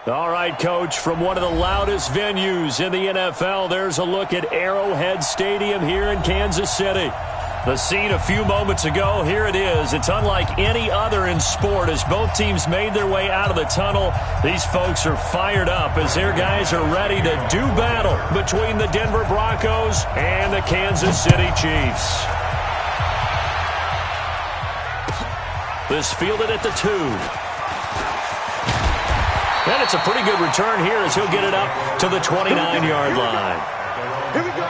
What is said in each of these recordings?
All right, Coach, from one of the loudest venues in the NFL, there's a look at Arrowhead Stadium here in Kansas City. The scene a few moments ago, here it is. It's unlike any other in sport as both teams made their way out of the tunnel. These folks are fired up as their guys are ready to do battle between the Denver Broncos and the Kansas City Chiefs. This fielded at the 2. And it's a pretty good return here as he'll get it up to the 29-yard line. Here we go.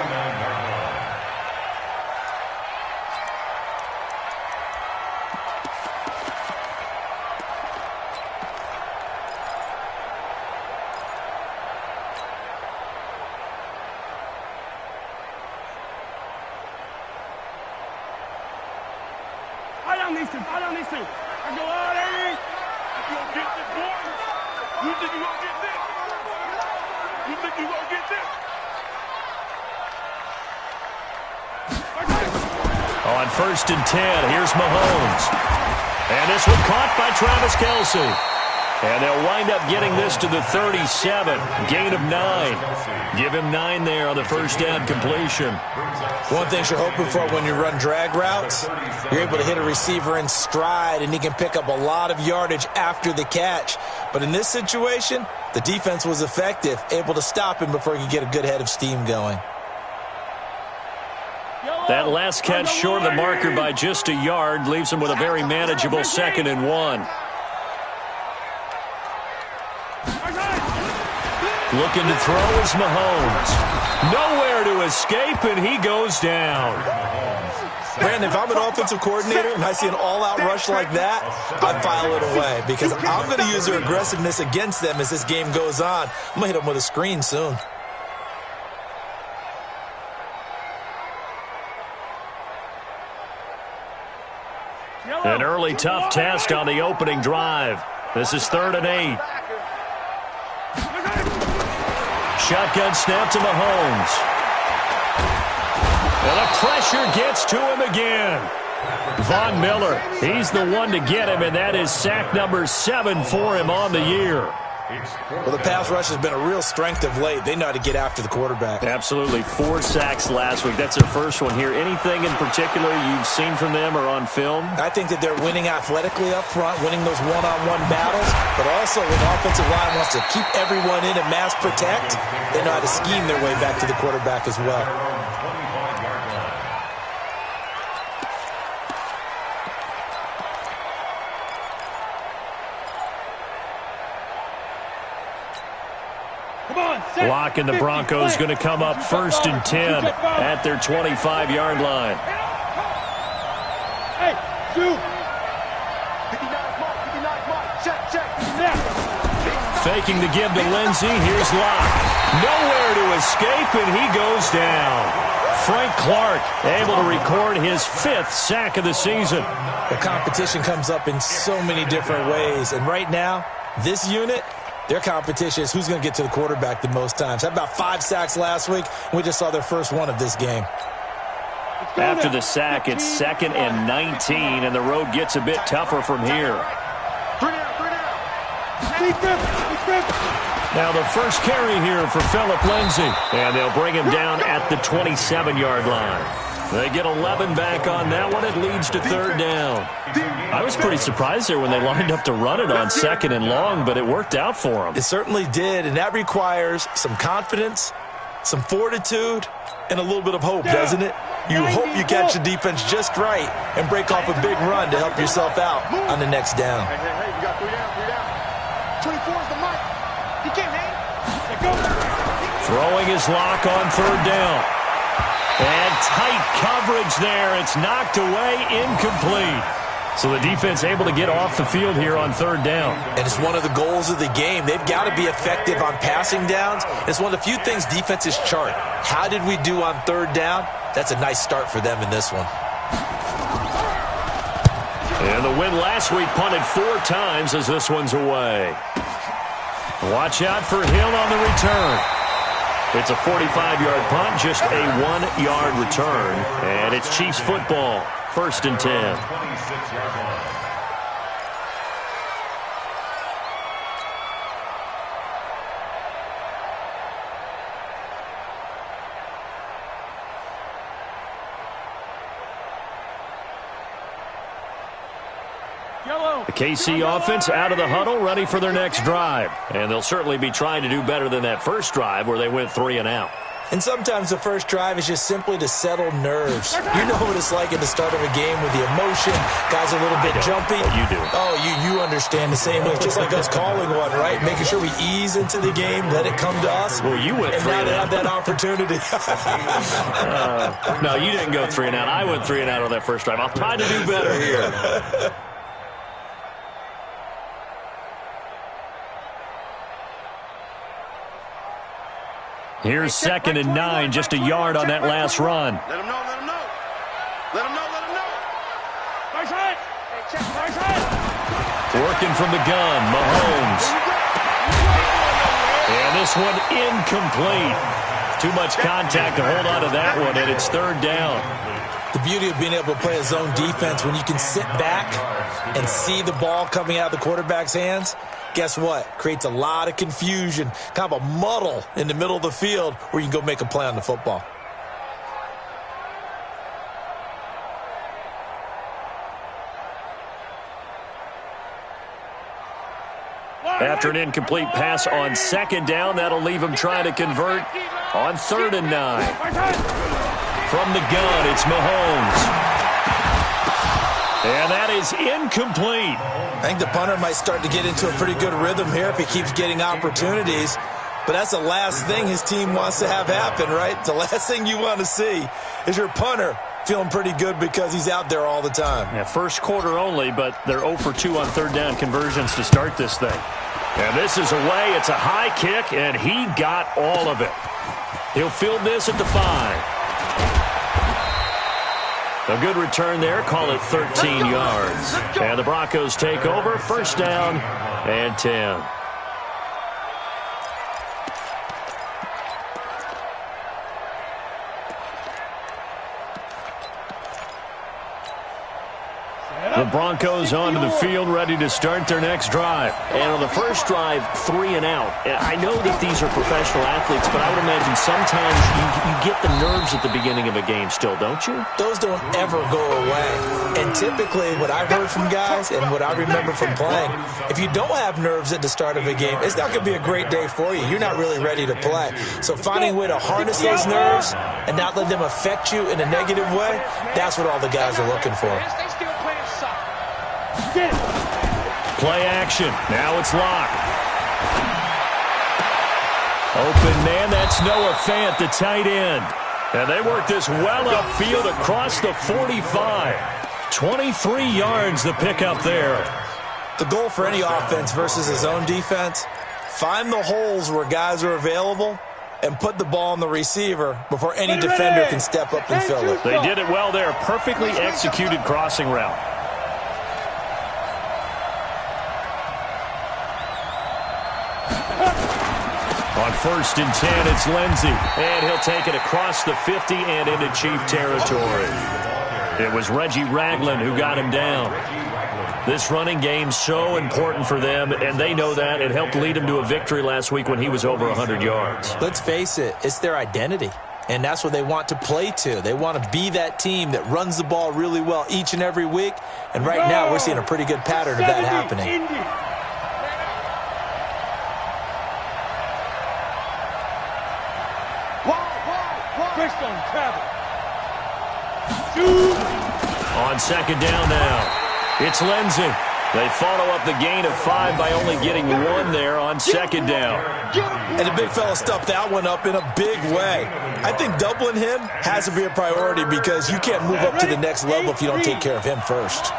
I don't need to. I go out, Eddie. You gonna get this, boy? You think you gonna get this? You think you gonna get this? On 1st and 10, here's Mahomes. And this one caught by Travis Kelce. And they'll wind up getting this to the 37. Gain of 9. Give him 9 there on the first down completion. One thing you're hoping for when you run drag routes, you're able to hit a receiver in stride, and he can pick up a lot of yardage after the catch. But in this situation, the defense was effective, able to stop him before he could get a good head of steam going. That last catch short of the marker by just a yard leaves him with a very manageable 2nd and 1. Looking to throw is Mahomes. Nowhere to escape, and he goes down. Brandon, if I'm an offensive coordinator and I see an all-out rush like that, I file it away because I'm going to use their aggressiveness against them as this game goes on. I'm going to hit them with a screen soon. An early tough test on the opening drive. This is 3rd and 8. Shotgun snap to Mahomes. And the pressure gets to him again. Von Miller, he's the one to get him, and that is sack number 7 for him on the year. Well, the pass rush has been a real strength of late. They know how to get after the quarterback. Absolutely. 4 sacks last week. That's their first one here. Anything in particular you've seen from them or on film? I think that they're winning athletically up front, winning those one-on-one battles, but also when the offensive line wants to keep everyone in and mass protect, they know how to scheme their way back to the quarterback as well. Block, and the Broncos going to come up 1st and 10 at their 25-yard line. Hey, shoot. 59 mark, 59 mark. Check. Faking the give to Lindsey. Here's Locke. Nowhere to escape, and he goes down. Frank Clark able to record his 5th sack of the season. The competition comes up in so many different ways, and right now, this unit, their competition is who's going to get to the quarterback the most times. Had about 5 sacks last week. We just saw their first one of this game. After the sack, it's 2nd and 19, and the road gets a bit tougher from here. Now the first carry here for Phillip Lindsay, and they'll bring him down at the 27-yard line. They get 11 back on that one. It leads to 3rd down. I was pretty surprised there when they lined up to run it on 2nd and long, but it worked out for them. It certainly did, and that requires some confidence, some fortitude, and a little bit of hope, doesn't it? You hope you catch the defense just right and break off a big run to help yourself out on the next down. Hey, we got 3 down. 24 is the mark. He can't hang. Throwing his Lock on 3rd down. And tight coverage there. It's knocked away, incomplete. So the defense able to get off the field here on 3rd down. And it's one of the goals of the game. They've got to be effective on passing downs. It's one of the few things defenses chart. How did we do on 3rd down? That's a nice start for them in this one. And the win last week punted 4 times as this one's away. Watch out for Hill on the return. It's a 45-yard punt, just a 1-yard return. And it's Chiefs football, 1st and 10. The KC offense out of the huddle, ready for their next drive. And they'll certainly be trying to do better than that first drive where they went 3 and out. And sometimes the first drive is just simply to settle nerves. You know what it's like at the start of a game with the emotion. Guys are a little bit jumpy. You do. Oh, you understand the same way. It's just like us calling one, right? Making sure we ease into the game, let it come to us. Well, you went 3 and out. And now they have that opportunity. No, you didn't go 3 and out. I went 3 and out on that first drive. I'll try to do better here. Here's 2nd and 9, just a yard on that last run. Let him know, let him know. Let him know, let him know. Nice hit. Nice hit. Working from the gun, Mahomes. And this one incomplete. Too much contact to hold on to that one, and it's 3rd down. The beauty of being able to play a zone defense, when you can sit back and see the ball coming out of the quarterback's hands, guess what? Creates a lot of confusion, kind of a muddle in the middle of the field where you can go make a play on the football. After an incomplete pass on 2nd down, that'll leave him trying to convert on 3rd and 9. From the gun, it's Mahomes. And that is incomplete. I think the punter might start to get into a pretty good rhythm here if he keeps getting opportunities. But that's the last thing his team wants to have happen, right? The last thing you want to see is your punter feeling pretty good because he's out there all the time. Yeah, first quarter only, but they're 0 for 2 on 3rd down conversions to start this thing. And this is away. It's a high kick, and he got all of it. He'll field this at the 5. A good return there. Call it 13 yards. And the Broncos take over. 1st down and 10. The Broncos onto the field, ready to start their next drive. And on the first drive, 3 and out. And I know that these are professional athletes, but I would imagine sometimes you get the nerves at the beginning of a game still, don't you? Those don't ever go away. And typically, what I've heard from guys and what I remember from playing, if you don't have nerves at the start of a game, it's not going to be a great day for you. You're not really ready to play. So finding a way to harness those nerves and not let them affect you in a negative way, that's what all the guys are looking for. Play action. Now it's Locke. Open man, that's Noah Fant, the tight end. And they work this well upfield across the 45. 23 yards the pickup there. The goal for any offense versus a zone defense, find the holes where guys are available and put the ball on the receiver before any defender can step up and fill it. They did it well there. Perfectly executed crossing route. On 1st and 10, it's Lindsey. And he'll take it across the 50 and into Chief territory. It was Reggie Ragland who got him down. This running game's so important for them, and they know that. It helped lead them to a victory last week when he was over 100 yards. Let's face it, it's their identity. And that's what they want to play to. They want to be that team that runs the ball really well each and every week. And right now, we're seeing a pretty good pattern of that happening. On 2nd down now, it's Lindsey. They follow up the gain of 5 by only getting 1 there on 2nd down. And the big fella stuffed that one up in a big way. I think doubling him has to be a priority because you can't move up to the next level if you don't take care of him first.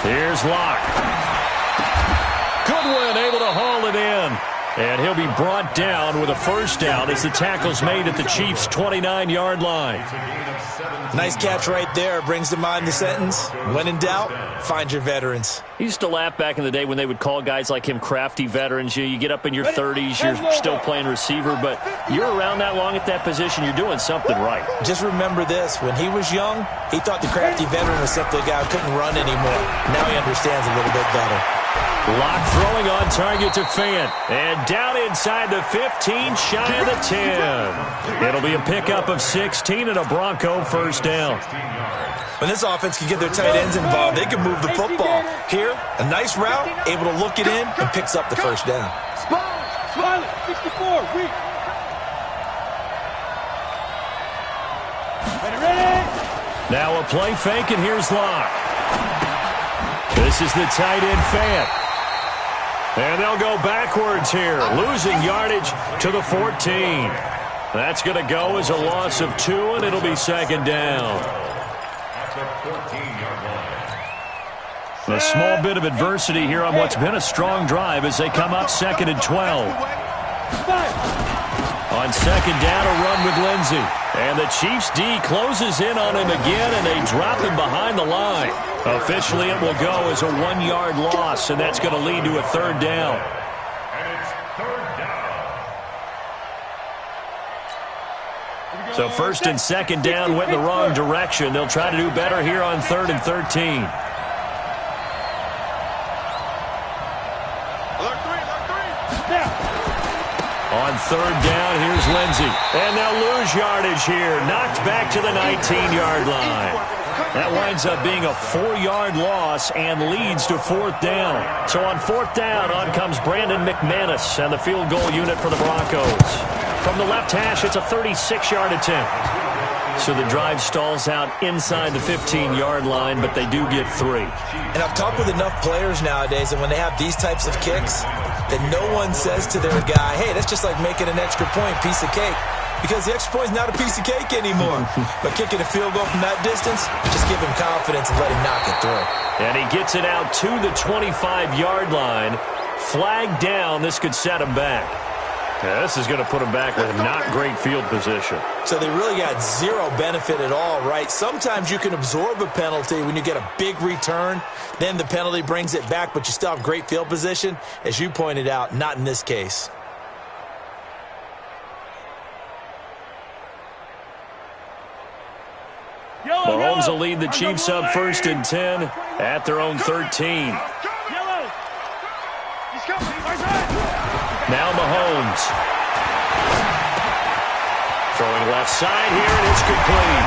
Here's Locke. Goodwin able to haul it in. And he'll be brought down with a 1st down as the tackle's made at the Chiefs' 29-yard line. Nice catch right there. Brings to mind the sentence, when in doubt, find your veterans. He used to laugh back in the day when they would call guys like him crafty veterans. You get up in your 30s, you're still playing receiver, but you're around that long at that position, you're doing something right. Just remember this. When he was young, he thought the crafty veteran was simply a guy who couldn't run anymore. Now he understands a little bit better. Lock throwing on target to Fant. And down inside the 15, shy of the 10. It'll be a pickup of 16 and a Bronco first down. When this offense can get their tight ends involved, they can move the football. Here, a nice route, able to look it in, and picks up the first down. Smile, 64, weak. Ready? Now a play fake, and here's Locke. This is the tight end Fant. And they'll go backwards here, losing yardage to the 14. That's going to go as a loss of 2, and it'll be second down. A small bit of adversity here on what's been a strong drive as they come up 2nd and 12. On second down, a run with Lindsey. And the Chiefs' D closes in on him again, and they drop him behind the line. Officially, it will go as a 1-yard loss, and that's going to lead to a third down. So first and second down went in the wrong direction. They'll try to do better here on 3rd and 13. On third down, here's Lindsey. And they'll lose yardage here. Knocked back to the 19-yard line. That winds up being a 4-yard loss and leads to 4th down. So on 4th down, on comes Brandon McManus and the field goal unit for the Broncos. From the left hash, it's a 36-yard attempt. So the drive stalls out inside the 15-yard line, but they do get 3. And I've talked with enough players nowadays, and when they have these types of kicks, that no one says to their guy, hey, that's just like making an extra point, piece of cake. Because the extra point is not a piece of cake anymore. But kicking a field goal from that distance, just give him confidence and let him knock it through. And he gets it out to the 25-yard line. Flag down. This could set him back. Yeah, this is going to put him back with not great field position. So they really got zero benefit at all, right? Sometimes you can absorb a penalty when you get a big return. Then the penalty brings it back, but you still have great field position. As you pointed out, not in this case. Mahomes will lead the Chiefs up 1st and 10 at their own 13. Now Mahomes. Throwing left side here, and it's complete.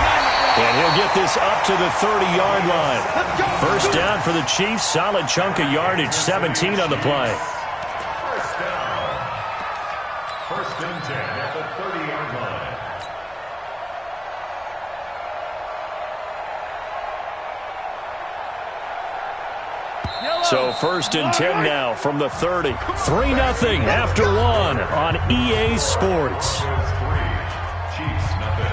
And he'll get this up to the 30-yard line. First down for the Chiefs. Solid chunk of yardage, 17 on the play. First and 10 at the 30-yard line. So 1st and 10 now from the 30. 3-0 after 1 on EA Sports. Chiefs, nothing.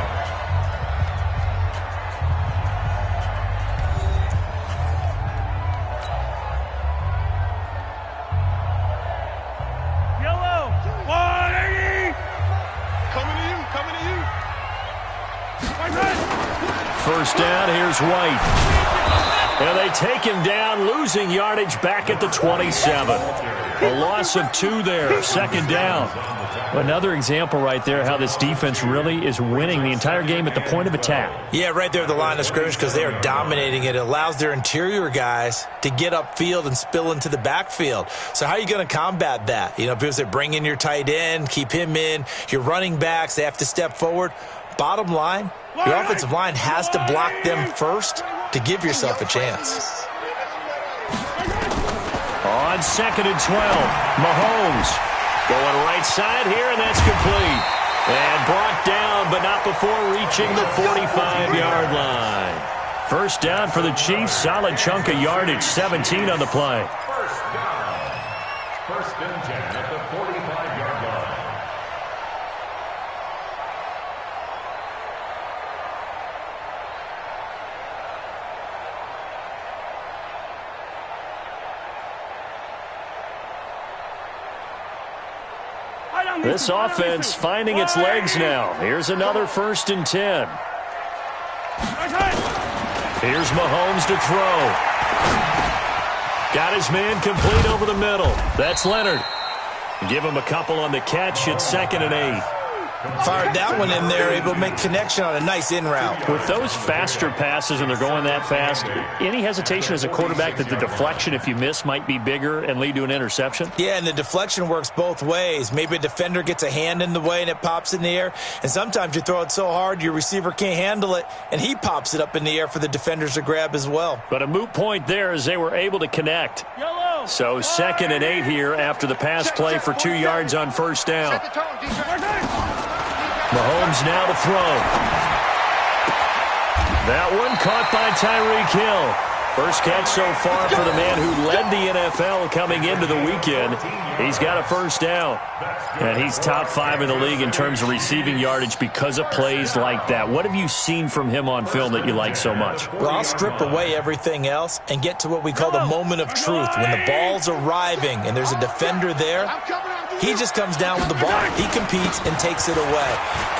Yellow, 180. Coming to you. First down, here's White. And they take him down, losing yardage back at the 27. A loss of 2 there, 2nd down. Another example right there how this defense really is winning the entire game at the point of attack. Yeah, right there at the line of scrimmage because they are dominating it. It allows their interior guys to get upfield and spill into the backfield. So how are you going to combat that? You know, because they bring in your tight end, keep him in. Your running backs, they have to step forward. Bottom line, your offensive line has to block them first to give yourself a chance. On 2nd and 12, Mahomes going right side here, and that's complete. And brought down, but not before reaching the 45-yard line. First down for the Chiefs. Solid chunk of yardage, 17 on the play. First down. 1st and 10 at the 45-yard line. This offense finding its legs now. Here's another 1st and 10. Here's Mahomes to throw. Got his man complete over the middle. That's Leonard. Give him a couple on the catch. It's 2nd and 8. Fired that one in there, able to make connection on a nice in route. With those faster passes and they're going that fast, any hesitation as a quarterback that the deflection, if you miss, might be bigger and lead to an interception? Yeah, and the deflection works both ways. Maybe a defender gets a hand in the way and it pops in the air, and sometimes you throw it so hard your receiver can't handle it, and he pops it up in the air for the defenders to grab as well. But a moot point there as they were able to connect. So 2nd and 8 here after the pass play for 2 yards on first down. Mahomes now to throw. That one caught by Tyreek Hill. First catch so far for the man who led the NFL coming into the weekend. He's got a first down. And he's top 5 in the league in terms of receiving yardage because of plays like that. What have you seen from him on film that you like so much? Well, I'll strip away everything else and get to what we call the moment of truth. When the ball's arriving and there's a defender there, he just comes down with the ball. He competes and takes it away.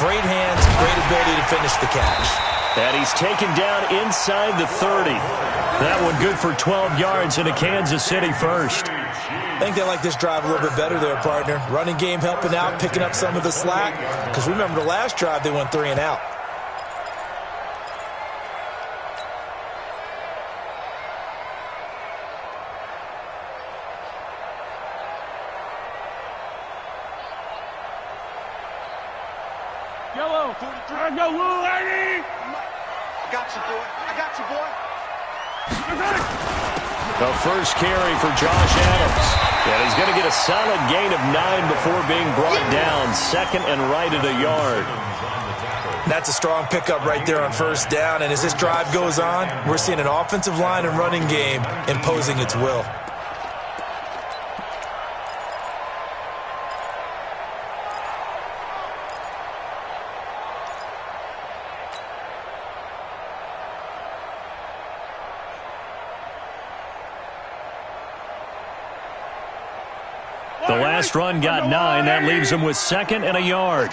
Great hands, great ability to finish the catch. And he's taken down inside the 30. That one good for 12 yards into Kansas City first. I think they like this drive a little bit better there, partner. Running game helping out, picking up some of the slack. Because remember the last drive, they went 3 and out. Yellow, 43. I go, little lady. I got you, boy. I got you, boy. The first carry for Josh Adams. And he's going to get a solid gain of 9 before being brought down. 2nd and right at a yard. That's a strong pickup right there on first down. And as this drive goes on, we're seeing an offensive line and running game imposing its will. The last run got 9. That leaves him with 2nd and a yard.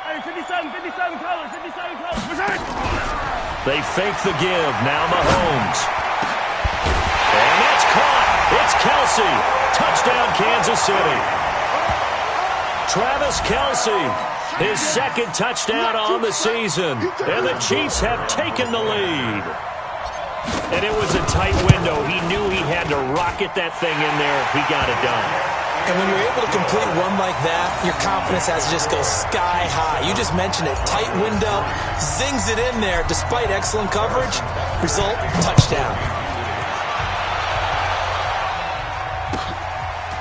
Hey, 57 colors, 57 colors. They fake the give. Now Mahomes. And that's caught. It's Kelce. Touchdown, Kansas City. Travis Kelce, his 2nd touchdown on the season. And the Chiefs have taken the lead. And it was a tight window. He knew he had to rocket that thing in there. He got it done. And when you're able to complete one like that, your confidence has to just go sky high. You just mentioned it. Tight window, zings it in there despite excellent coverage. Result, touchdown.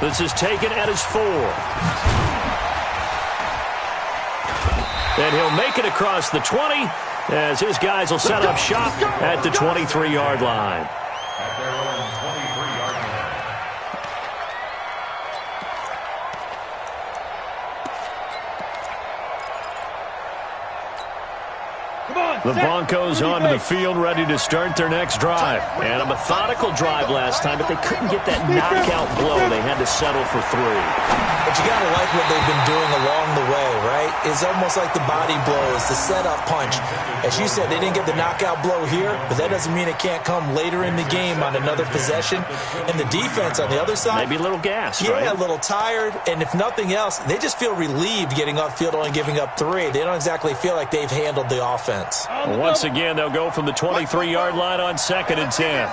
This is taken at his 4. And he'll make it across the 20 as his guys will set up shop at the 23-yard line. At their own 23-yard line. The Broncos onto the field ready to start their next drive. And a methodical drive last time, but they couldn't get that knockout blow. They had to settle for 3. But you got to like what they've been doing along the way, right? It's almost like the body blows, the setup punch. As you said, they didn't get the knockout blow here, but that doesn't mean it can't come later in the game on another possession. And the defense on the other side, maybe a little gas, yeah, right? A little tired. And if nothing else, they just feel relieved getting upfield only giving up 3. They don't exactly feel like they've handled the offense. Once again, they'll go from the 23-yard line on 2nd and 10.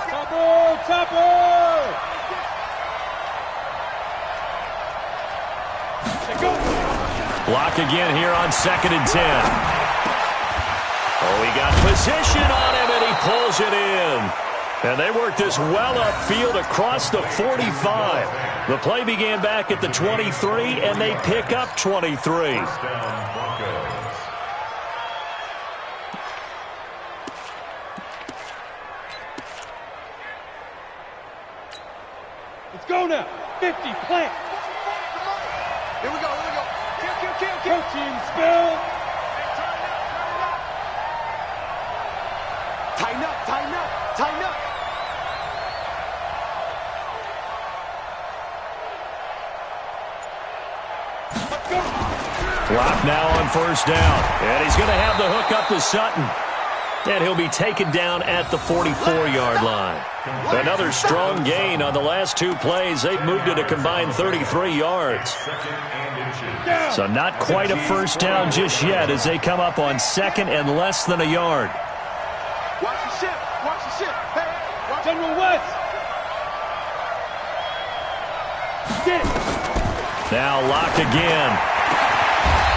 Block again here on 2nd and 10. Oh, he got position on him, and he pulls it in. And they work this well upfield across the 45. The play began back at the 23, and they pick up 23. Let's go now. 50, plant. Here we go, here we go. Kill. Coaching spell. Tighten up. Clock now on first down. And he's going to have the hook up to Sutton. And he'll be taken down at the 44-yard line. Another strong gain on the last two plays. They've moved it a combined 33 yards. So not quite a first down just yet as they come up on second and less than a yard. Watch the ship. Watch the ship. Hey, watch General West. Now locked again.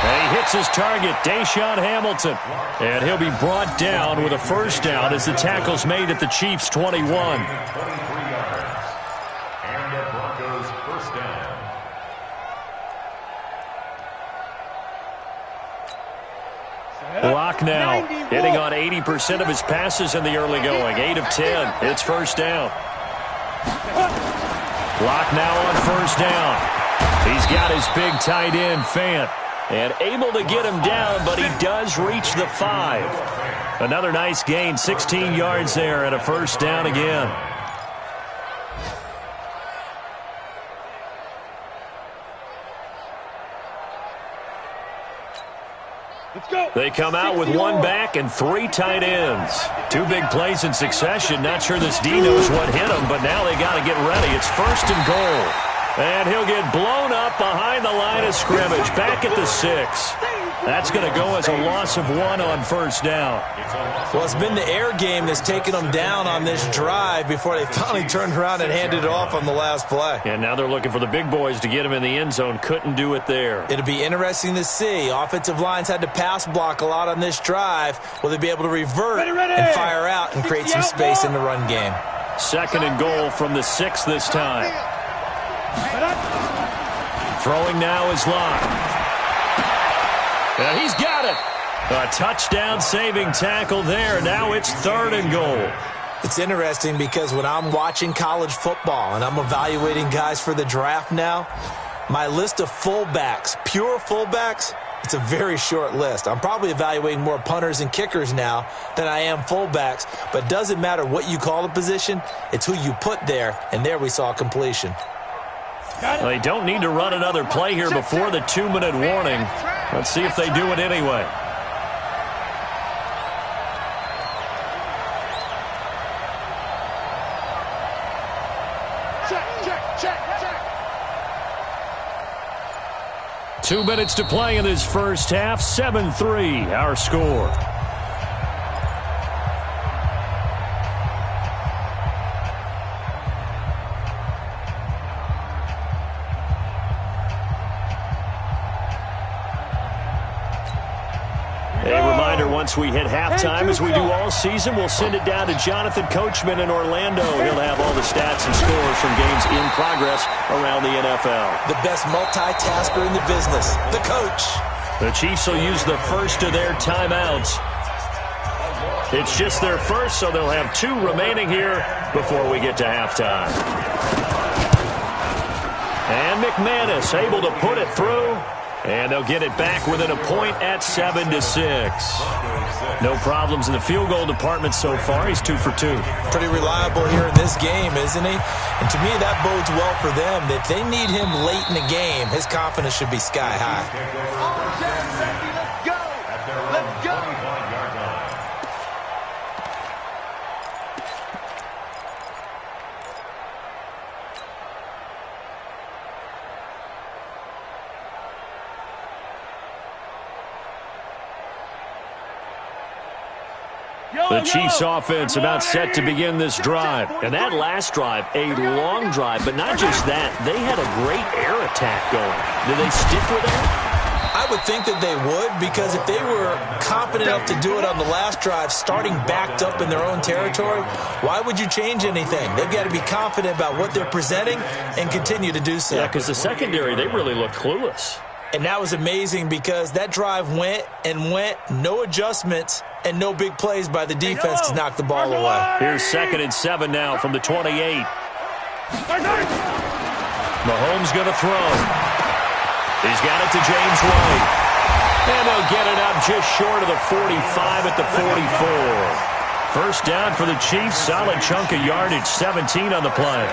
And he hits his target, Deshaun Hamilton. And he'll be brought down with a first down as the tackle's made at the Chiefs' 21. 23 yards. And the Broncos first down. Locke now hitting on 80% of his passes in the early going. 8 of 10. It's first down. Locke now on first down. He's got his big tight end, Fant. And able to get him down, but he does reach the 5. Another nice gain, 16 yards there, and a first down again. Let's go. They come out with one back and 3 tight ends. 2 big plays in succession. Not sure this D knows what hit him, but now they got to get ready. It's first and goal. And he'll get blown up behind the line of scrimmage, back at the 6. That's going to go as a loss of 1 on first down. Well, it's been the air game that's taken them down on this drive before they finally turned around and handed it off on the last play. And now they're looking for the big boys to get him in the end zone. Couldn't do it there. It'll be interesting to see. Offensive lines had to pass block a lot on this drive. Will they be able to revert and fire out and create some space in the run game? Second and goal from the 6 this time. Throwing now is Locke. And he's got it. A touchdown saving tackle there. Now it's third and goal. It's interesting because when I'm watching college football and I'm evaluating guys for the draft now, my list of fullbacks, pure fullbacks, it's a very short list. I'm probably evaluating more punters and kickers now than I am fullbacks, but it doesn't matter what you call the position, it's who you put there, and there we saw completion. Well, they don't need to run another play here before the 2-minute warning. Let's see if they do it anyway. Check. 2 minutes to play in this first half. 7-3, our score. Once we hit halftime, as we do all season, we'll send it down to Jonathan Coachman in Orlando. He'll have all the stats and scores from games in progress around the NFL. The best multitasker in the business, the coach. The Chiefs will use the first of their timeouts. It's just their first, so they'll have 2 remaining here before we get to halftime. And McManus able to put it through. And they'll get it back within a point at 7-6. No problems in the field goal department so far. He's 2 for 2. Pretty reliable here in this game, isn't he? And to me, that bodes well for them. If they need him late in the game, his confidence should be sky high. Let's go. The Chiefs offense about set to begin this drive. And that last drive, a long drive, but not just that. They had a great air attack going. Did they stick with that? I would think that they would, because if they were confident enough to do it on the last drive, starting backed up in their own territory, why would you change anything? They've got to be confident about what they're presenting and continue to do so. Yeah, because the secondary, they really looked clueless. And that was amazing because that drive went, no adjustments, and no big plays by the defense to knock the ball away. Here's 2nd and 7 now from the 28. Mahomes going to throw. He's got it to James White. And they'll get it up just short of the 45 at the 44. First down for the Chiefs. Solid chunk of yardage, 17 on the play.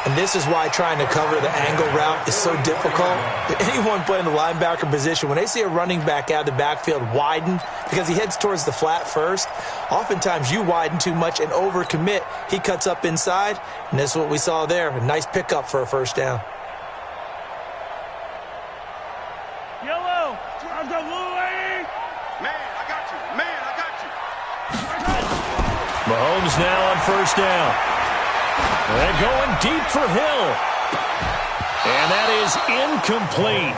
And this is why trying to cover the angle route is so difficult. Anyone playing the linebacker position, when they see a running back out of the backfield widen because he heads towards the flat first, oftentimes you widen too much and overcommit. He cuts up inside, and this is what we saw there. A nice pickup for a first down. Yellow, I'm the blue lady. Man, I got you. Man, I got you. Mahomes now on first down. They're going deep for Hill. And that is incomplete.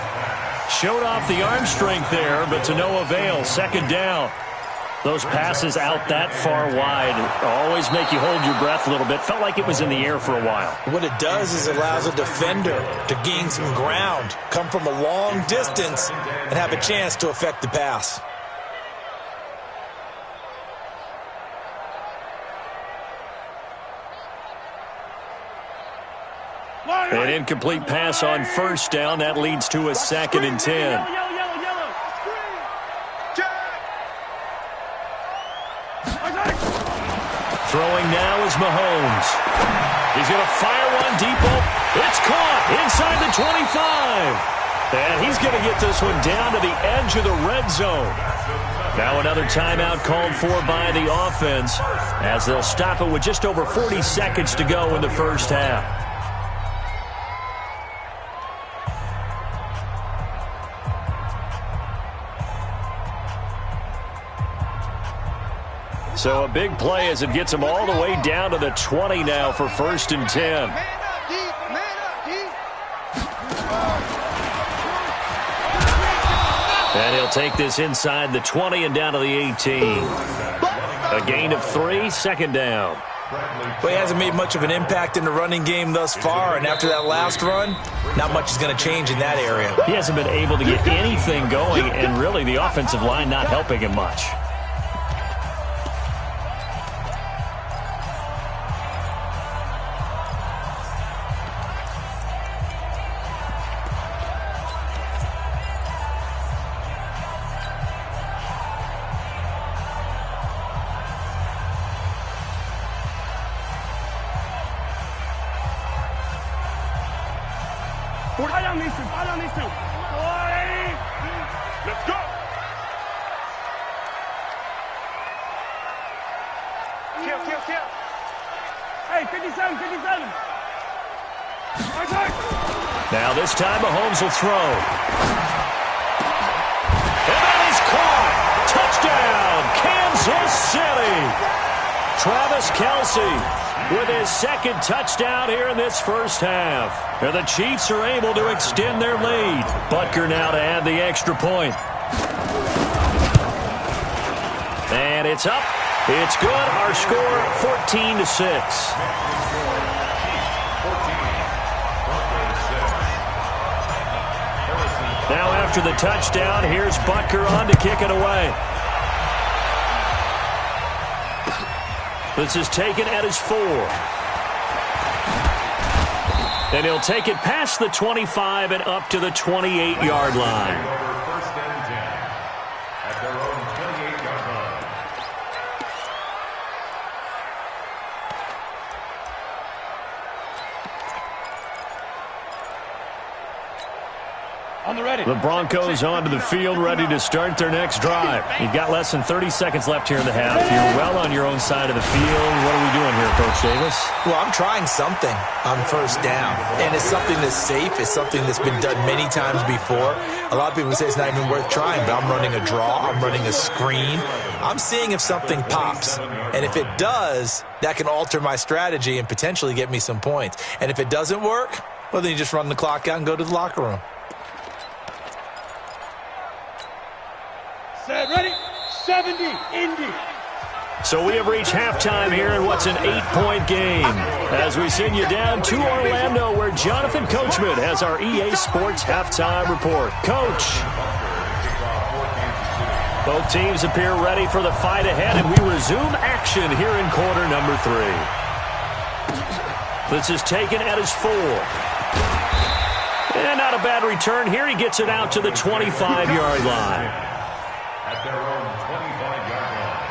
Showed off the arm strength there, but to no avail. Second down. Those passes out that far wide always make you hold your breath a little bit. Felt like it was in the air for a while. What it does is it allows a defender to gain some ground, come from a long distance, and have a chance to affect the pass. An incomplete pass on first down. That leads to a 2nd and 10. Yellow. Throwing now is Mahomes. He's going to fire one deep. It's caught inside the 25. And he's going to get this one down to the edge of the red zone. Now another timeout called for by the offense as they'll stop it with just over 40 seconds to go in the first half. So a big play as it gets them all the way down to the 20 now for 1st and 10. And he'll take this inside the 20 and down to the 18. A gain of 3, 2nd down. Well, he hasn't made much of an impact in the running game thus far, and after that last run, not much is going to change in that area. He hasn't been able to get anything going, and really the offensive line not helping him much. I don't need to. Let's go. Kill. Hey, 57. Now this time Mahomes will throw. And that is caught. Touchdown, Kansas City. Travis Kelce with his 2nd touchdown here in this first half. And the Chiefs are able to extend their lead. Butker now to add the extra point. And it's up. It's good. Our score 14-6. Now after the touchdown, here's Butker on to kick it away. This is taken at his 4. And he'll take it past the 25 and up to the 28-yard line. First and 10 at their own 28-yard line. On the ready. The Broncos onto the field, ready to start their next drive. You've got less than 30 seconds left here in the half. You're well on your own side of the field. What are we doing here, Coach Davis? Well, I'm trying something on first down, and it's something that's safe. It's something that's been done many times before. A lot of people say it's not even worth trying, but I'm running a draw. I'm running a screen. I'm seeing if something pops, and if it does, that can alter my strategy and potentially get me some points. And if it doesn't work, well, then you just run the clock out and go to the locker room. Set, ready, 70, Indy. So we have reached halftime here in what's an 8-point game as we send you down to Orlando where Jonathan Coachman has our EA Sports halftime report. Coach. Both teams appear ready for the fight ahead, and we resume action here in quarter number 3. This is taken at his 4. And not a bad return here. He gets it out to the 25-yard line. At their own 25-yard line.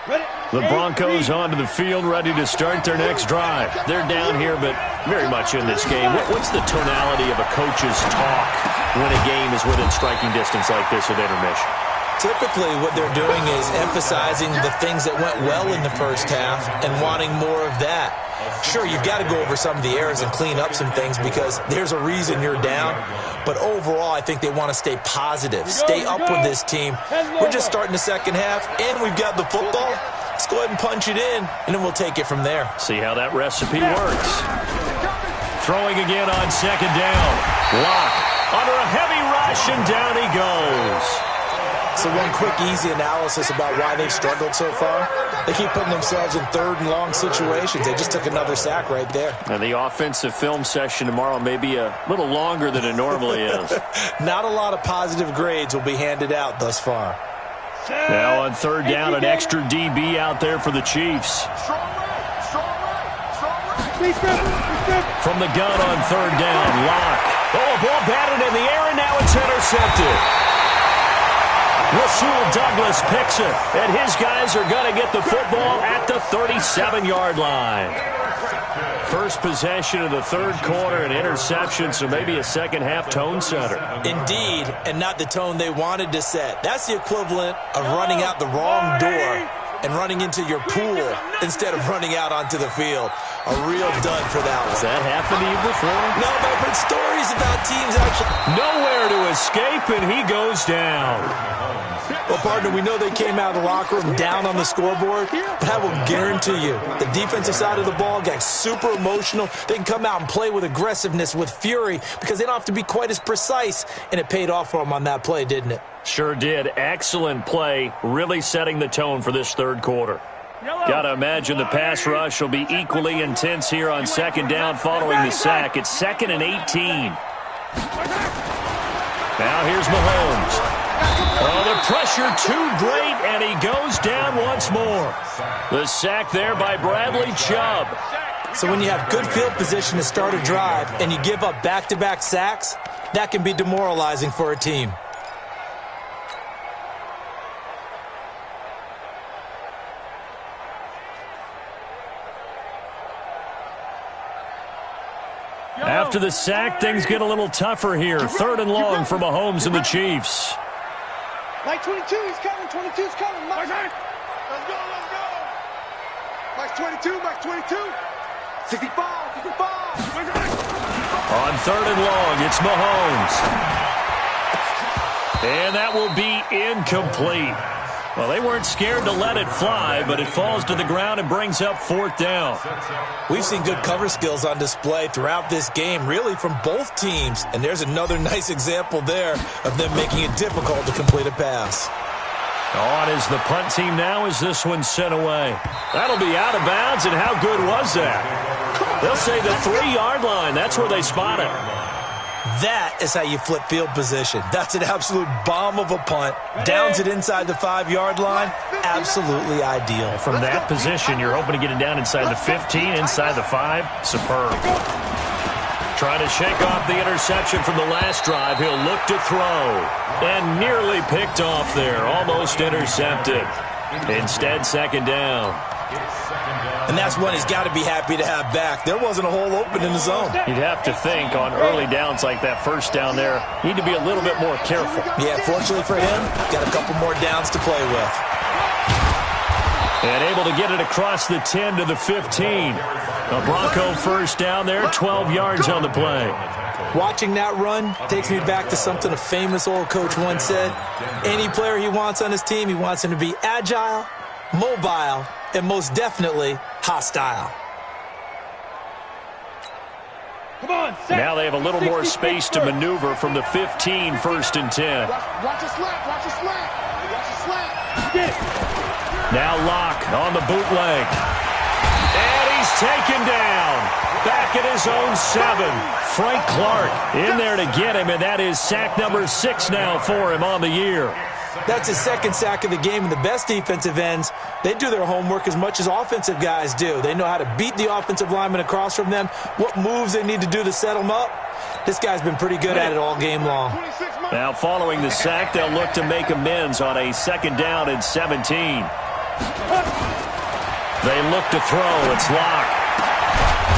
The Broncos onto the field, ready to start their next drive. They're down here, but very much in this game. What's the tonality of a coach's talk when a game is within striking distance like this at intermission? Typically, what they're doing is emphasizing the things that went well in the first half and wanting more of that. Sure, you've got to go over some of the errors and clean up some things because there's a reason you're down. But overall, I think they want to stay positive, stay up with this team. We're just starting the second half, and we've got the football. Let's go ahead and punch it in, and then we'll take it from there. See how that recipe works. Throwing again on second down. Lock under a heavy rush, and down he goes. So one quick, easy analysis about why they've struggled so far. They keep putting themselves in third and long situations. They just took another sack right there. And the offensive film session tomorrow may be a little longer than it normally is. Not a lot of positive grades will be handed out thus far. Now on third down, an extra DB out there for the Chiefs. From the gun on third down, Lock. Oh, a ball batted in the air, and now it's intercepted. Rasul Douglas picks it, and his guys are going to get the football at the 37-yard line. First possession of the third quarter, an interception, so maybe a second-half tone setter. Indeed, and not the tone they wanted to set. That's the equivalent of running out the wrong door and running into your pool instead of running out onto the field. A real dud for that one. Has that happened to you before? No, but I've heard stories about teams actually. Nowhere to escape, and he goes down. Well, partner, we know they came out of the locker room down on the scoreboard, but I will guarantee you the defensive side of the ball got super emotional. They can come out and play with aggressiveness, with fury, because they don't have to be quite as precise, and it paid off for them on that play, didn't it? Sure did. Excellent play, really setting the tone for this third quarter. Got to imagine the pass rush will be equally intense here on second down following the sack. It's 2nd and 18. Now here's Mahomes. Oh, the pressure too great, and he goes down once more. The sack there by Bradley Chubb. So when you have good field position to start a drive and you give up back-to-back sacks, that can be demoralizing for a team. After the sack, things get a little tougher here. Third and long for Mahomes and the Chiefs. Mike 22, he's coming. 22's coming. Mike. Let's go. Mike 22, Mike 22. 65. On third and long, it's Mahomes. And that will be incomplete. Well, they weren't scared to let it fly, but it falls to the ground and brings up fourth down. We've seen good cover skills on display throughout this game, really from both teams. And there's another nice example there of them making it difficult to complete a pass. On is the punt team now as this one's sent away. That'll be out of bounds, and how good was that? They'll say the 3-yard line. That's where they spot it. That is how you flip field position. That's an absolute bomb of a punt. Downs it inside the 5-yard line. Absolutely ideal. From that position, you're hoping to get it down inside the 15, inside the 5. Superb. Trying to shake off the interception from the last drive. He'll look to throw. And nearly picked off there. Almost intercepted. Instead, second down. And that's one he's got to be happy to have back. There wasn't a hole open in the zone. You'd have to think on early downs like that first down there, need to be a little bit more careful. Yeah, fortunately for him, got a couple more downs to play with. And able to get it across the 10 to the 15. A Bronco first down there, 12 yards on the play. Watching that run takes me back to something a famous old coach once said. Any player he wants on his team, he wants him to be agile, mobile, and most definitely hostile. Come on, now they have a little more space to maneuver from the 15, 1st and 10. Watch a slant. Now Lock on the bootleg. And he's taken down. Back at his own 7. Frank Clark in there to get him, and that is sack number 6 now for him on the year. That's his second sack of the game, and the best defensive ends, they do their homework as much as offensive guys do. They know how to beat the offensive lineman across from them, what moves they need to do to set them up. This guy's been pretty good at it all game long. Now following the sack, they'll look to make amends on a 2nd down and 17. They look to throw. It's Locke.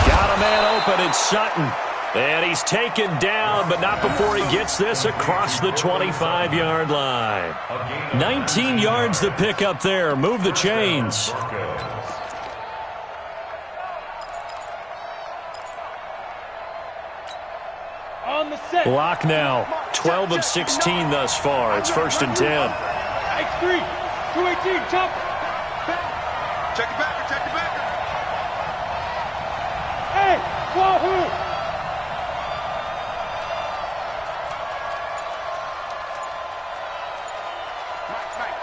Got a man open. It's Sutton. And he's taken down, but not before he gets this across the 25-yard line. 19 yards to pick up there. Move the chains. Locke now, 12 of 16 thus far. It's 1st and 10. X3, 218, jump. Check it back, check it back. Hey, wahoo.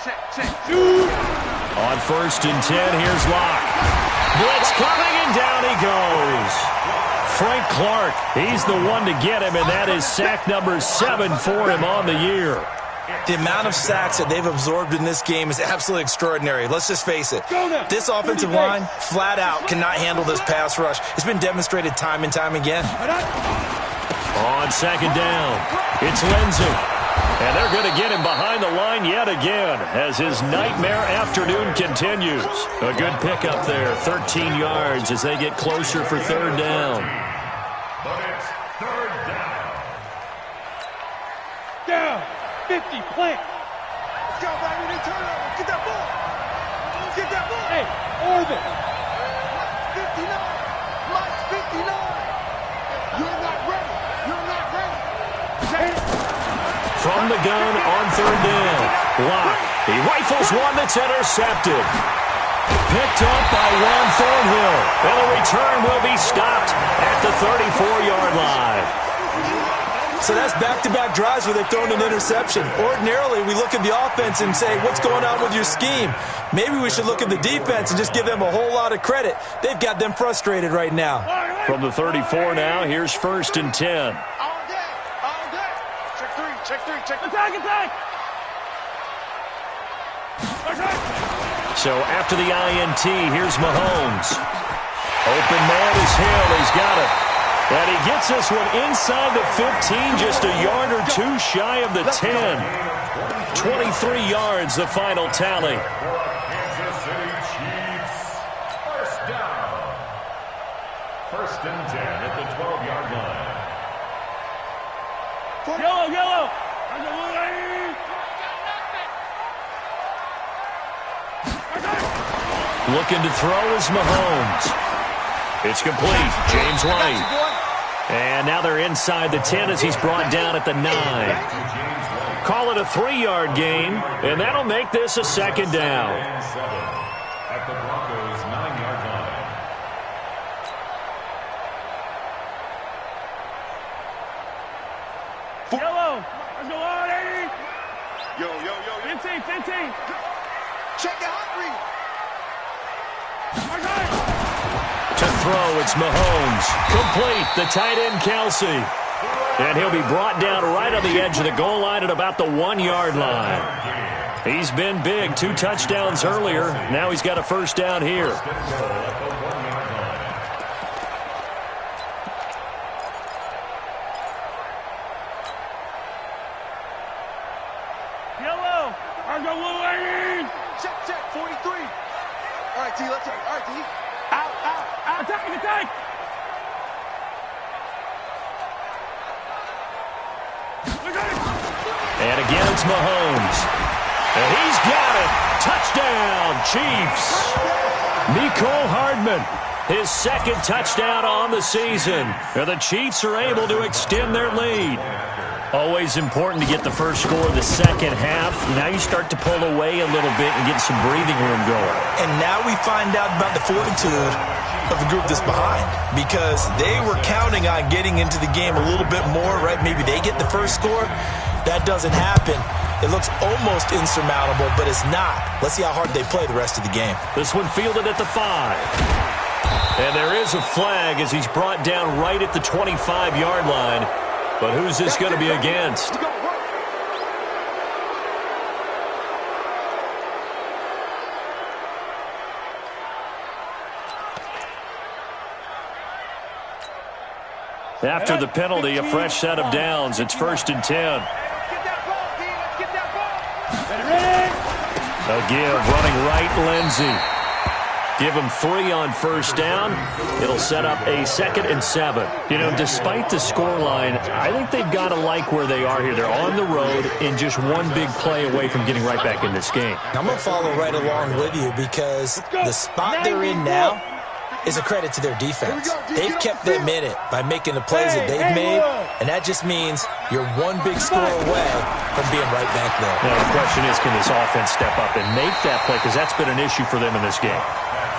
Check. On 1st and 10, here's Locke. Blitz coming, and down he goes. Frank Clark, he's the one to get him, and that is sack number 7 for him on the year. The amount of sacks that they've absorbed in this game is absolutely extraordinary. Let's just face it. This offensive line, flat out, cannot handle this pass rush. It's been demonstrated time and time again. On 2nd down, it's Lindsey. And they're going to get him behind the line yet again as his nightmare afternoon continues. A good pickup there, 13 yards as they get closer for 3rd down. But it's 3rd down. Down, 50, plant. Let's go, baby. They turn over. Get that ball. Get that ball. Hey, orbit. 59. Mike's 59. You're not ready. You're not ready. From the gun on 3rd down. Locke. He rifles one that's intercepted. Picked up by Juan Thornhill. And the return will be stopped at the 34-yard line. So that's back-to-back drives where they've thrown an interception. Ordinarily, we look at the offense and say, what's going on with your scheme? Maybe we should look at the defense and just give them a whole lot of credit. They've got them frustrated right now. From the 34 now, here's 1st and 10. All day. Check 3. Attack. So after the INT, here's Mahomes. Open man is Hill. He's got it. And he gets this one inside the 15, just a yard or two shy of the 10. 23 yards, the final tally. Kansas City Chiefs. 1st down. 1st and 10 at the 12-yard line. Yellow. Looking to throw is Mahomes. It's complete. James White. And now they're inside the 10 as he's brought down at the 9. Call it a 3-yard gain, and that'll make this a 2nd down. At the Broncos' 9-yard line. Yellow. Let's go on, 80. Yo. 15. Check the hot read. To throw, it's Mahomes. Complete, the tight end, Kelsey. And he'll be brought down right on the edge of the goal line at about the 1-yard line. He's been big, 2 touchdowns earlier. Now he's got a 1st down here. Yellow. Let's go, Blue 80. Check 43. All right, T, let's go. All right, T. Out. Attack. And again, it's Mahomes. And he's got it. Touchdown, Chiefs. Mecole Hardman, his 2nd touchdown on the season. And the Chiefs are able to extend their lead. Always important to get the first score of the second half. Now you start to pull away a little bit and get some breathing room going. And now we find out about the fortitude of the group that's behind, because they were counting on getting into the game a little bit more, right? Maybe they get the first score. That doesn't happen. It looks almost insurmountable, but it's not. Let's see how hard they play the rest of the game. This one fielded at the 5. And there is a flag as he's brought down right at the 25-yard line. But who's this going to be against? After the penalty, a fresh set of downs. It's 1st and 10. Get that ball, D. Let's get that ball. Ready? A give, running right, Lindsey. Give him 3 on first down. It'll set up a 2nd and 7. You know, despite the scoreline, I think they've got to like where they are here. They're on the road and just one big play away from getting right back in this game. I'm going to follow right along with you because the spot they're in now is a credit to their defense. They've kept them in it by making the plays that they've made, and that just means you're one big score away from being right back there. Now, the question is, can this offense step up and make that play? Because that's been an issue for them in this game.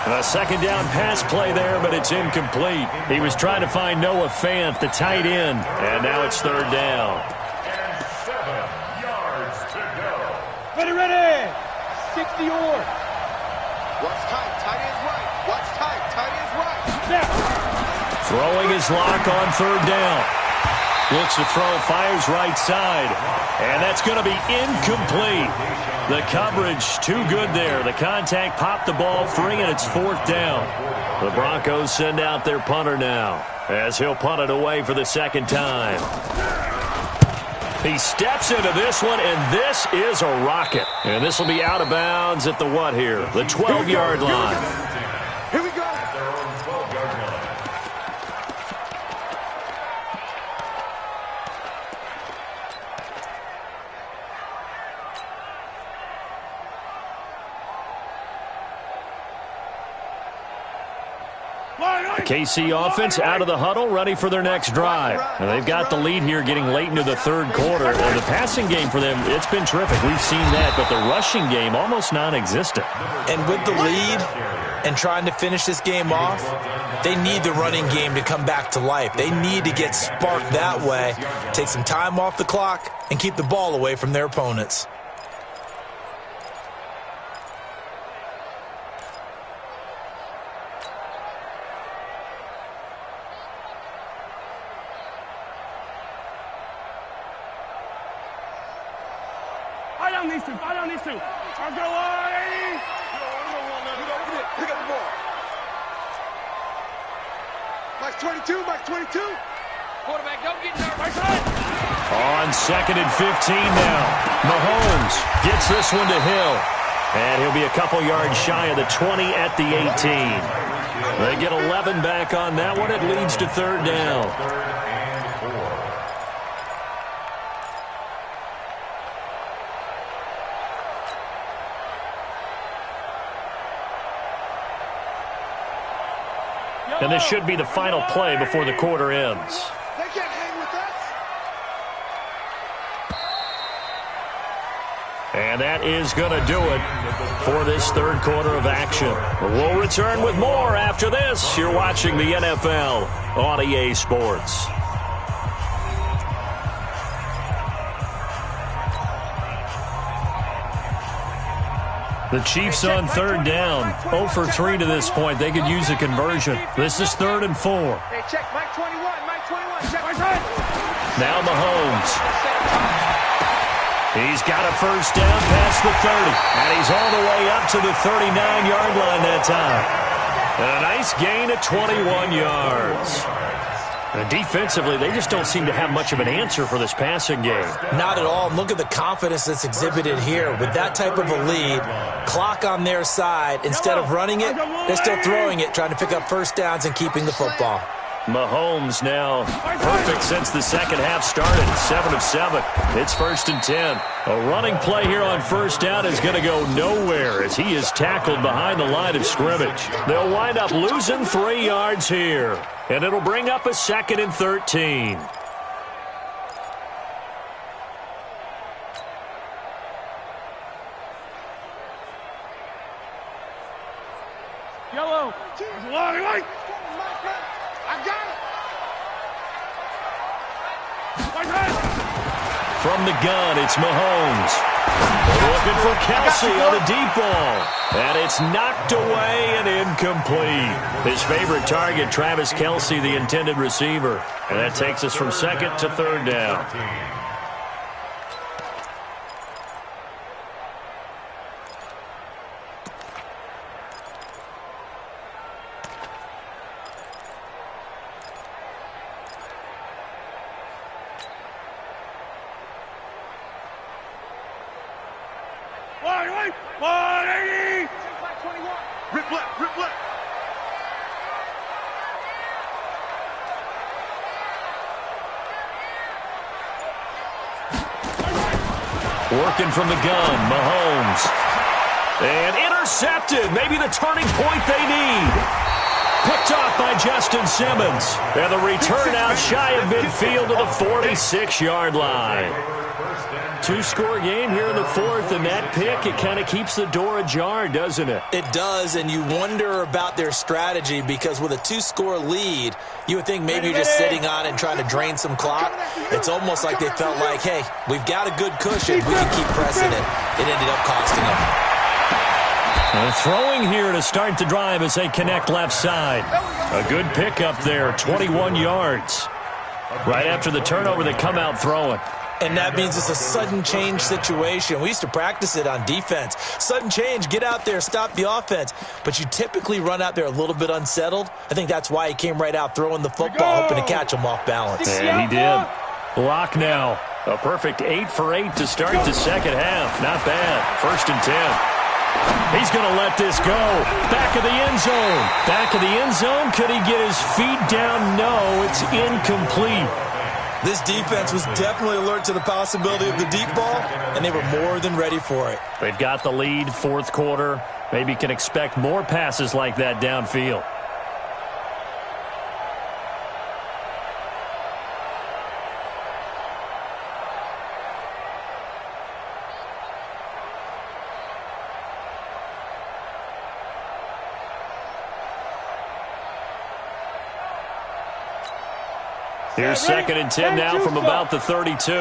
A 2nd down pass play there, but it's incomplete. He was trying to find Noah Fant, the tight end, and now it's 3rd down. And 7 yards to go. Ready. 60 or. Watch tight. Tight end's right. Watch tight. Tight end's right. Snap. Throwing his lock on 3rd down. Looks to throw, fires right side. And that's going to be incomplete. The coverage too good there. The contact popped the ball free, and it's 4th down. The Broncos send out their punter now as he'll punt it away for the 2nd time. He steps into this one, and this is a rocket. And this will be out of bounds at the what here? The 12-yard line. Here we go. At their own 12-yard line. KC offense out of the huddle, ready for their next drive. And they've got the lead here getting late into the 3rd quarter. And the passing game for them, it's been terrific. We've seen that, but the rushing game almost non-existent. And with the lead and trying to finish this game off, they need the running game to come back to life. They need to get sparked that way, take some time off the clock, and keep the ball away from their opponents. I don't need to. I'll go on, Eddie. Pick up the ball. Mike 22, Mike 22. Quarterback, don't get nervous. On 2nd and 15 now. Mahomes gets this one to Hill. And he'll be a couple yards shy of the 20 at the 18. They get 11 back on that one. It leads to 3rd down. 3rd and 4. And this should be the final play before the quarter ends. They can't hang with us. And that is going to do it for this 3rd quarter of action. We'll return with more after this. You're watching the NFL on EA Sports. The Chiefs on 3rd down. 0 for 3 to this point. They could use a conversion. This is 3rd and 4. Hey, check Mike 21. Mike 21. Check. Now Mahomes. He's got a 1st down past the 30. And he's all the way up to the 39-yard line that time. And a nice gain of 21 yards. And defensively, they just don't seem to have much of an answer for this passing game. Not at all. Look at the confidence that's exhibited here. With that type of a lead, clock on their side, instead of running it, they're still throwing it, trying to pick up 1st downs and keeping the football. Mahomes now perfect since the 2nd half started. 7 of 7. It's 1st and 10. A running play here on 1st down is going to go nowhere as he is tackled behind the line of scrimmage. They'll wind up losing 3 yards here. And it'll bring up a 2nd and 13. Yellow. Right. I got it. From the gun, it's Mahomes. Looking for Kelce on the deep ball. And it's knocked away and incomplete. His favorite target, Travis Kelce, the intended receiver. And that takes us from 2nd to 3rd down. Right. 180. Rip left, rip left. Working from the gun, Mahomes. And intercepted. Maybe the turning point they need. Picked off by Justin Simmons. And the return out shy of midfield to the 46-yard line. Two-score game here in the fourth, and that pick, it kind of keeps the door ajar, doesn't it? It does, and you wonder about their strategy because with a two-score lead, you would think maybe you're just sitting on it and trying to drain some clock. It's almost like they felt like, hey, we've got a good cushion. We can keep pressing it. It ended up costing them. And throwing here to start the drive as they connect left side. A good pickup there, 21 yards. Right after the turnover, they come out throwing. And that means it's a sudden change situation. We used to practice it on defense. Sudden change, get out there, stop the offense. But you typically run out there a little bit unsettled. I think that's why he came right out throwing the football, hoping to catch him off balance. And he did. Block now. A perfect 8 for 8 to start the second half. Not bad. 1st and 10. He's going to let this go. Back of the end zone. Back of the end zone. Could he get his feet down? No, it's incomplete. This defense was definitely alert to the possibility of the deep ball, and they were more than ready for it. They've got the lead, fourth quarter. Maybe can expect more passes like that downfield. Here's 2nd and 10 now from about the 32.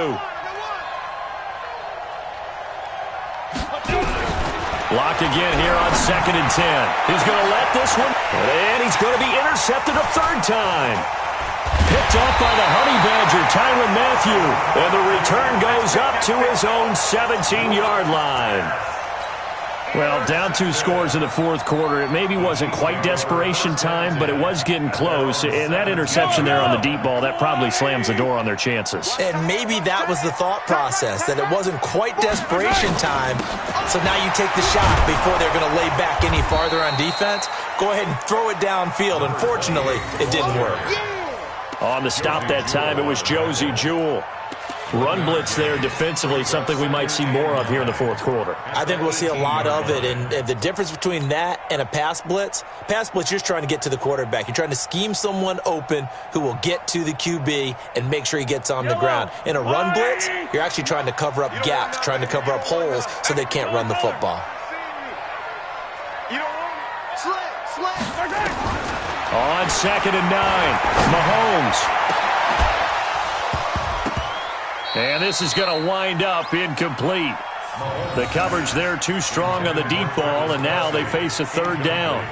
Blocked again here on 2nd and 10. He's going to let this one, and he's going to be intercepted a third time. Picked off by the Honey Badger, Tyrann Mathieu, and the return goes up to his own 17-yard line. Well, down 2 scores in the fourth quarter. It maybe wasn't quite desperation time, but it was getting close. And that interception there on the deep ball, that probably slams the door on their chances. And maybe that was the thought process, that it wasn't quite desperation time. So now you take the shot before they're going to lay back any farther on defense. Go ahead and throw it downfield. Unfortunately, it didn't work. On the stop that time, it was Josey Jewell. Run blitz there defensively, something we might see more of here in the fourth quarter. I think we'll see a lot of it, and the difference between that and a pass blitz, you're just trying to get to the quarterback. You're trying to scheme someone open who will get to the QB and make sure he gets on the ground. In a run blitz, you're actually trying to cover up gaps, trying to cover up holes so they can't run the football. On 2nd and 9, Mahomes. And this is going to wind up incomplete. The coverage there too strong on the deep ball, and now they face a third down.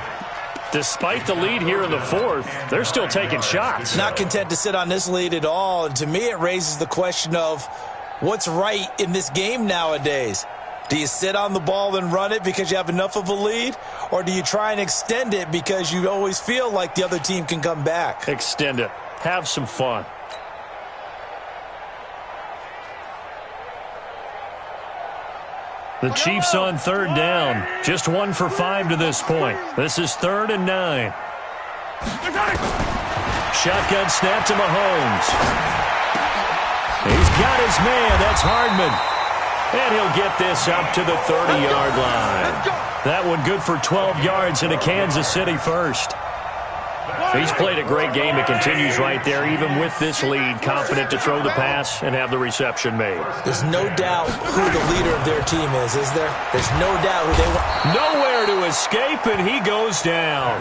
Despite the lead here in the fourth, they're still taking shots. Not content to sit on this lead at all. And to me, it raises the question of what's right in this game nowadays. Do you sit on the ball and run it because you have enough of a lead? Or do you try and extend it because you always feel like the other team can come back? Extend it. Have some fun. The Chiefs on third down. Just 1 for 5 to this point. This is 3rd and 9. Shotgun snap to Mahomes. He's got his man. That's Hardman. And he'll get this up to the 30-yard line. That one good for 12 yards in a Kansas City first. He's played a great game. It continues right there, even with this lead, confident to throw the pass and have the reception made. There's no doubt who the leader of their team is there? There's no doubt who they want. Nowhere to escape, and he goes down.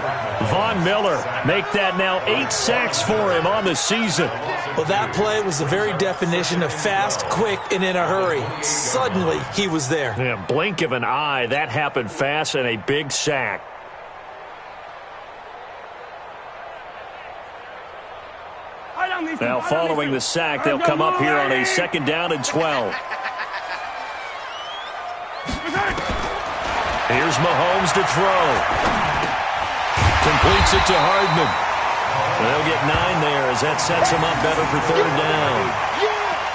Von Miller, make that now 8 sacks for him on the season. Well, that play was the very definition of fast, quick, and in a hurry. Suddenly, he was there. Yeah, blink of an eye, that happened fast, and a big sack. Now, following the sack, they'll come up here on a 2nd down and 12. Here's Mahomes to throw. Completes it to Hardman. They'll get 9 there as that sets him up better for 3rd down.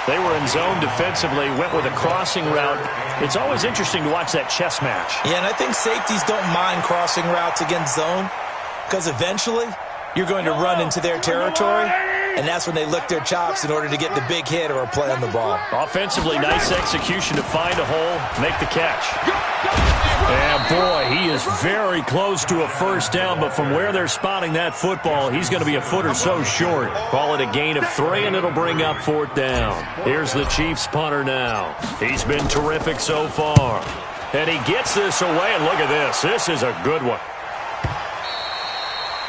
They were in zone defensively, went with a crossing route. It's always interesting to watch that chess match. Yeah, and I think safeties don't mind crossing routes against zone because eventually you're going to run into their territory, and that's when they lick their chops in order to get the big hit or a play on the ball. Offensively, nice execution to find a hole, make the catch. And boy, he is very close to a first down, but from where they're spotting that football, he's going to be a foot or so short. Call it a gain of 3, and it'll bring up 4th down. Here's the Chiefs punter now. He's been terrific so far. And he gets this away, and look at this. This is a good one.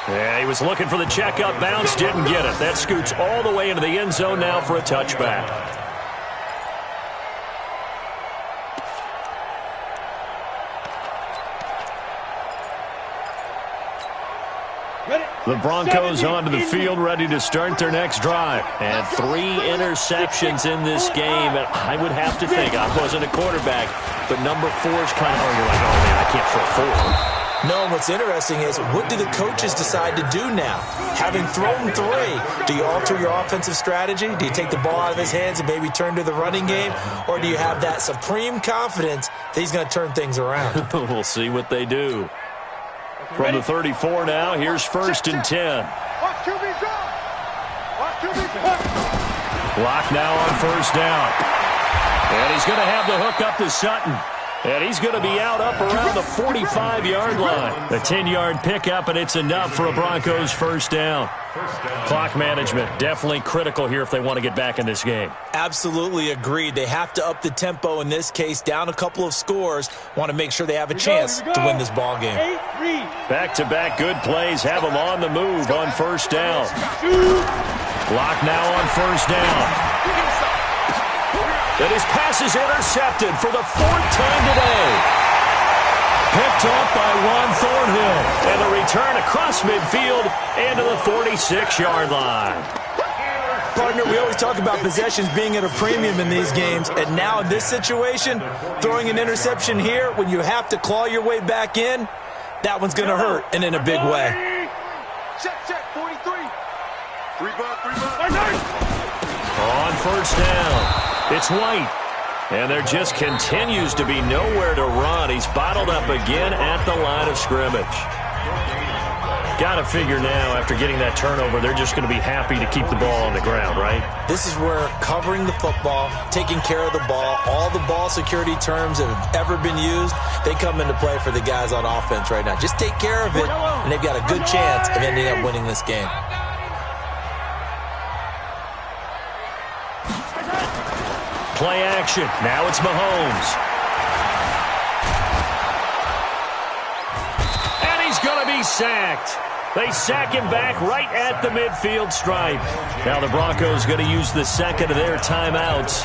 Yeah, he was looking for the checkup bounce, didn't get it. That scoots all the way into the end zone now for a touchback. The Broncos onto the field, ready to start their next drive. And 3 interceptions in this game. And I would have to think, I wasn't a quarterback, but number 4 is kind of, you're like, oh, man, I can't throw 4. No, and what's interesting is, what do the coaches decide to do now? Having thrown 3, do you alter your offensive strategy? Do you take the ball out of his hands and maybe turn to the running game? Or do you have that supreme confidence that he's going to turn things around? We'll see what they do. From the 34 now, here's 1st and 10. Block now on 1st down. And he's going to have the hook up to Sutton. And he's going to be out up around the 45-yard line. A 10-yard pickup, and it's enough for a Broncos 1st down. Clock management definitely critical here if they want to get back in this game. Absolutely agreed. They have to up the tempo in this case, down a couple of scores. Want to make sure they have a chance to win this ball game. Back-to-back good plays have them on the move on 1st down. Clock now on 1st down. And his pass is intercepted for the 4th time today. Picked off by Juan Thornhill. And the return across midfield into the 46-yard line. Partner, we always talk about possessions being at a premium in these games. And now in this situation, throwing an interception here when you have to claw your way back in, that one's going to hurt, and in a big way. Check, 43. 3 bucks. On 1st down. It's White, and there just continues to be nowhere to run. He's bottled up again at the line of scrimmage. Got to figure now, after getting that turnover, they're just going to be happy to keep the ball on the ground, right? This is where covering the football, taking care of the ball, all the ball security terms that have ever been used, they come into play for the guys on offense right now. Just take care of it, and they've got a good chance of ending up winning this game. Play action. Now it's Mahomes. And he's going to be sacked. They sack him back right at the midfield stripe. Now the Broncos going to use the second of their timeouts.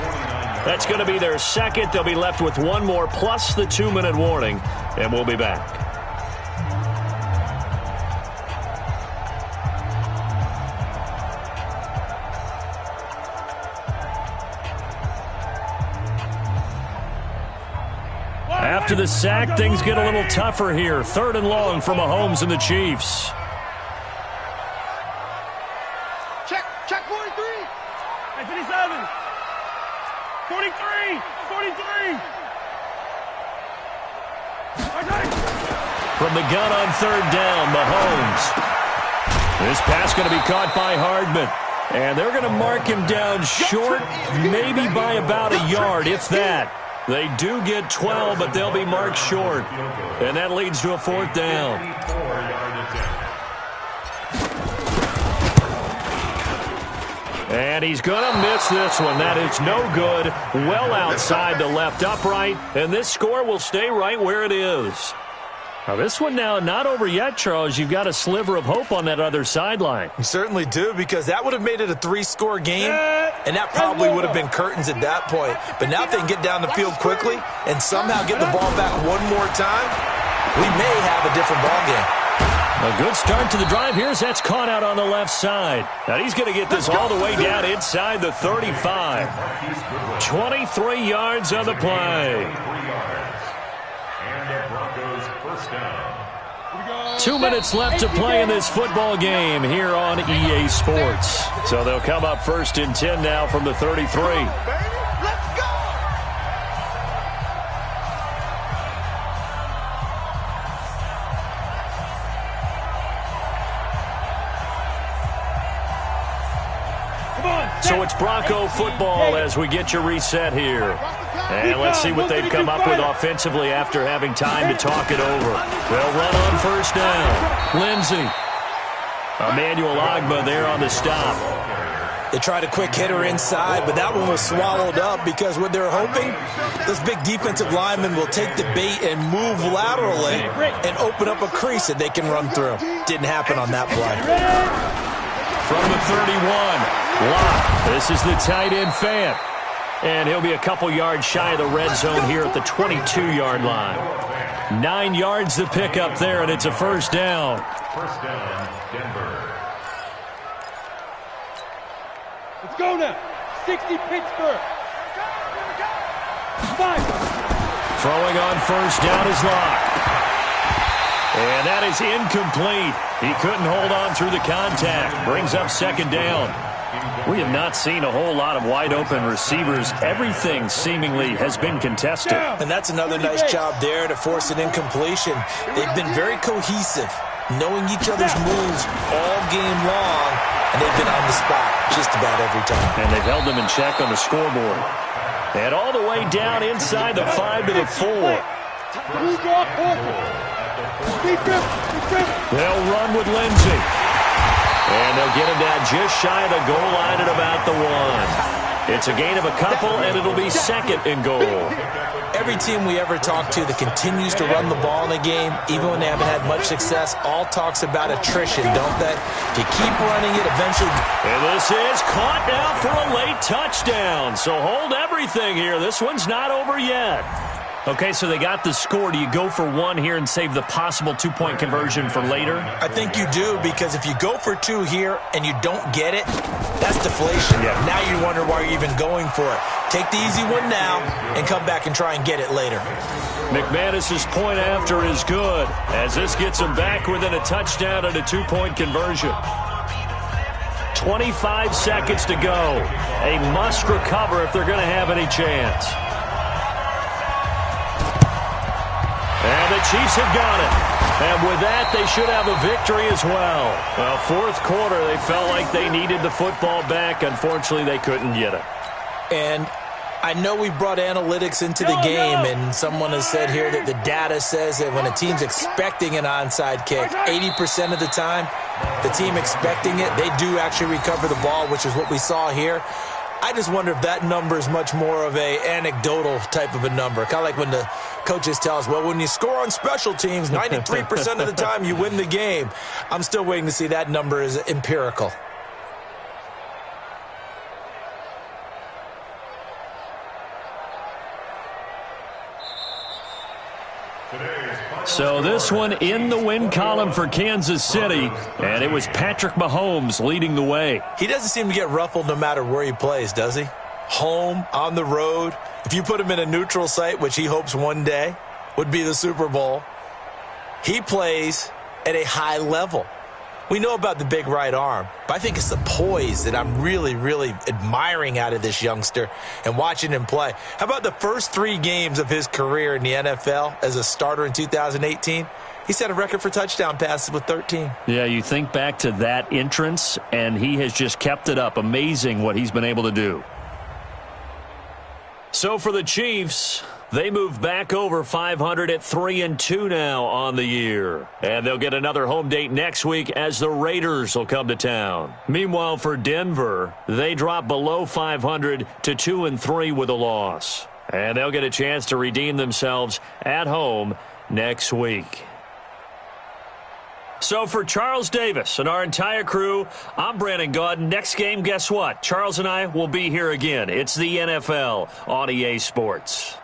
That's going to be their second. They'll be left with 1 more plus the 2-minute warning, and we'll be back. After the sack, things get a little tougher here. 3rd and long for Mahomes and the Chiefs. Check 43. 57. 43. From the gun on 3rd down, Mahomes. This pass going to be caught by Hardman. And they're going to mark him down short, maybe by about a yard, if that. They do get 12, but they'll be marked short. And that leads to a 4th down. And he's going to miss this one. That is no good. Well outside the left upright. And this score will stay right where it is. Now this one now not over yet, Charles. You've got a sliver of hope on that other sideline. You certainly do, because that would have made it a 3-score game, and that probably would have been curtains at that point. But now if they can get down the field quickly and somehow get the ball back one more time, we may have a different ball game. A good start to the drive here as that's caught out on the left side. Now he's going to get this all the way down inside the 35. 23 yards on the play. And the Broncos 1st down. 2 minutes left to play in this football game here on EA Sports. So they'll come up 1st and 10 now from the 33. Let's go! So it's Bronco football as we get you reset here. And let's see what they've come up with offensively after having time to talk it over. They'll run on 1st down. Lindsey. Emmanuel Ogbah there on the stop. They tried a quick hitter inside, but that one was swallowed up because what they're hoping, those big defensive linemen will take the bait and move laterally and open up a crease that they can run through. Didn't happen on that play. From the 31, Locke. This is the tight end Fant. And he'll be a couple yards shy of the red zone here at the 22-yard line. 9 yards to pick up there, and it's a 1st down. 1st down, Denver. Let's go now. 60 Pittsburgh. 5. Throwing on 1st down is Locke. And that is incomplete. He couldn't hold on through the contact. Brings up 2nd down. We have not seen a whole lot of wide-open receivers. Everything seemingly has been contested. And that's another nice job there to force an incompletion. They've been very cohesive, knowing each other's moves all game long, and they've been on the spot just about every time. And they've held them in check on the scoreboard. And all the way down inside the 5 to the 4. They'll run with Lindsey. And they'll get him down just shy of the goal line at about the 1. It's a gain of a couple, and it'll be 2nd and goal. Every team we ever talk to that continues to run the ball in a game, even when they haven't had much success, all talks about attrition, don't they? If you keep running it, eventually... And this is caught now for a late touchdown. So hold everything here. This one's not over yet. Okay, so they got the score. Do you go for 1 here and save the possible 2-point conversion for later? I think you do, because if you go for 2 here and you don't get it, that's deflation. Yeah. Now you wonder why you're even going for it. Take the easy one now and come back and try and get it later. McManus's point after is good, as this gets him back within a touchdown and a 2-point conversion. 25 seconds to go. A must recover if they're going to have any chance. And the Chiefs have got it. And with that, they should have a victory as well. Well, 4th quarter, they felt like they needed the football back. Unfortunately, they couldn't get it. And I know we brought analytics into the game, and someone has said here that the data says that when a team's expecting an onside kick, 80% of the time, the team expecting it, they do actually recover the ball, which is what we saw here. I just wonder if that number is much more of a anecdotal type of a number. Kind of like when the coaches tell us, well, when you score on special teams, 93% of the time you win the game. I'm still waiting to see that number is empirical. So this one in the win column for Kansas City, and it was Patrick Mahomes leading the way. He doesn't seem to get ruffled no matter where he plays, does he? Home, on the road. If you put him in a neutral site, which he hopes one day would be the Super Bowl, he plays at a high level. We know about the big right arm, but I think it's the poise that I'm really, really admiring out of this youngster and watching him play. How about the first 3 games of his career in the NFL as a starter in 2018? He set a record for touchdown passes with 13. Yeah, you think back to that entrance, and he has just kept it up. Amazing what he's been able to do. So for the Chiefs, they move back over 500 at 3-2 now on the year. And they'll get another home date next week as the Raiders will come to town. Meanwhile, for Denver, they drop below 500 to 2-3 with a loss. And they'll get a chance to redeem themselves at home next week. So for Charles Davis and our entire crew, I'm Brandon Gaudin. Next game, guess what? Charles and I will be here again. It's the NFL on EA Sports.